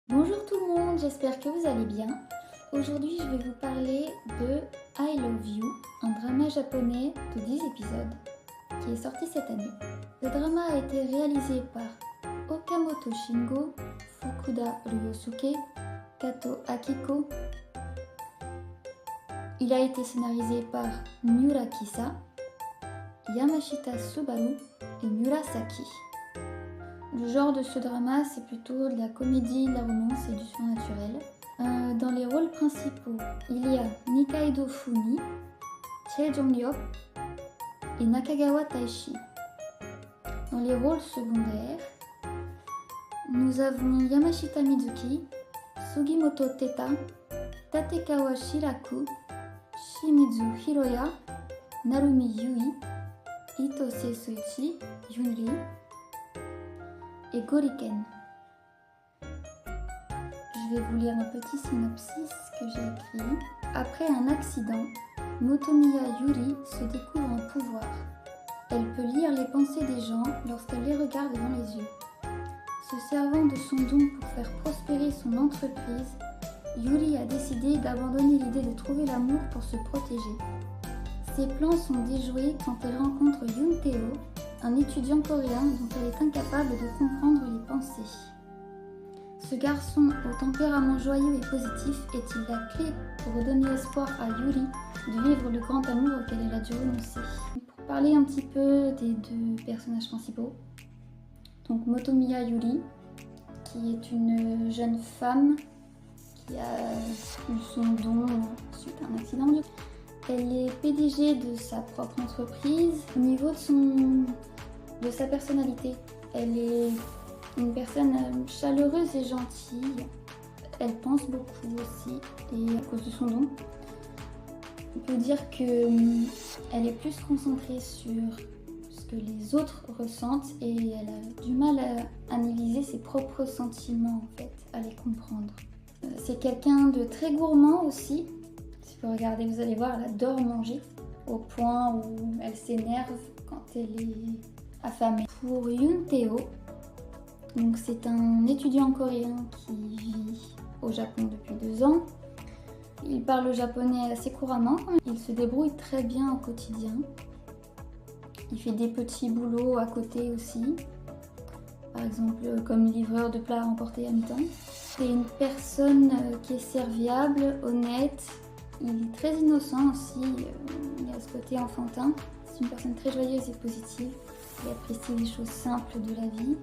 Bonjour tout le monde, j'espère que vous allez bien. Aujourd'hui, je vais vous parler de I Love You, un drama japonais de 10 épisodes qui est sorti cette année. Le drama a été réalisé par Okamoto Shingo, Fukuda Ryosuke, Kato Akiko. Il a été scénarisé par Miura Kisa, Yamashita Subaru et Murasaki. Le genre de ce drama, c'est plutôt de la comédie, de la romance et du surnaturel. Dans les rôles principaux, il y a Nikaido Fumi, Chae Jong-hyuk et Nakagawa Taishi. Dans les rôles secondaires, nous avons Yamashita Mizuki, Sugimoto Teta, Tatekawa Shiraku, Shimizu Hiroya, Narumi Yui, Itose Soichi, Yunri et Goriken. Je vais vous lire un petit synopsis que j'ai écrit. Après un accident, Motomiya Yuri se découvre un pouvoir. Elle peut lire les pensées des gens lorsqu'elle les regarde dans les yeux. Se servant de son don pour faire prospérer son entreprise, Yuri a décidé d'abandonner l'idée de trouver l'amour pour se protéger. Ses plans sont déjoués quand elle rencontre Yoon Tae-ho, un étudiant coréen dont elle est incapable de comprendre les pensées. Ce garçon au tempérament joyeux et positif est-il la clé pour redonner espoir à Yuri de vivre le grand amour auquel elle a dû renoncer? Pour parler un petit peu des deux personnages principaux, donc Motomiya Yuri, qui est une jeune femme qui a eu son don suite à un accident. Elle est PDG de sa propre entreprise. Au niveau de sa personnalité, elle est une personne chaleureuse et gentille. Elle pense beaucoup aussi, et à cause de son don, on peut dire qu'elle est plus concentrée sur ce que les autres ressentent et elle a du mal à analyser ses propres sentiments, en fait, à les comprendre. C'est quelqu'un de très gourmand aussi. Si vous regardez, vous allez voir, elle adore manger au point où elle s'énerve quand elle est affamée. Pour Yoon Tae-ho, donc c'est un étudiant coréen qui vit au Japon depuis 2 ans. Il parle le japonais assez couramment. Il se débrouille très bien au quotidien. Il fait des petits boulots à côté aussi. Par exemple, comme livreur de plats à emporter à mi-temps. C'est une personne qui est serviable, honnête. Il est très innocent aussi, il a ce côté enfantin. C'est une personne très joyeuse et positive. Il apprécie les choses simples de la vie.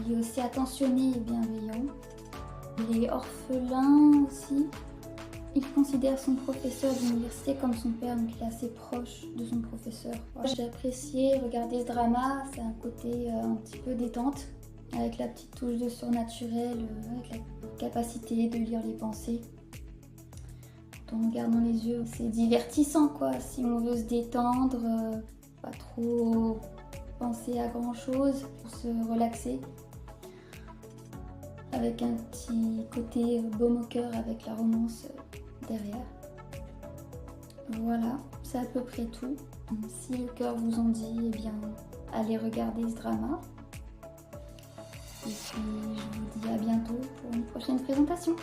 Il est aussi attentionné et bienveillant. Il est orphelin aussi. Il considère son professeur d'université comme son père, donc il est assez proche de son professeur. J'ai apprécié regarder ce drama, c'est un côté un petit peu détente, avec la petite touche de surnaturel, avec la capacité de lire les pensées. En regardant les yeux, c'est divertissant quoi, si on veut se détendre, pas trop penser à grand chose pour se relaxer. Avec un petit côté baume au cœur avec la romance derrière. Voilà, c'est à peu près tout. Si le cœur vous en dit, eh bien, allez regarder ce drama. Et puis, je vous dis à bientôt pour une prochaine présentation.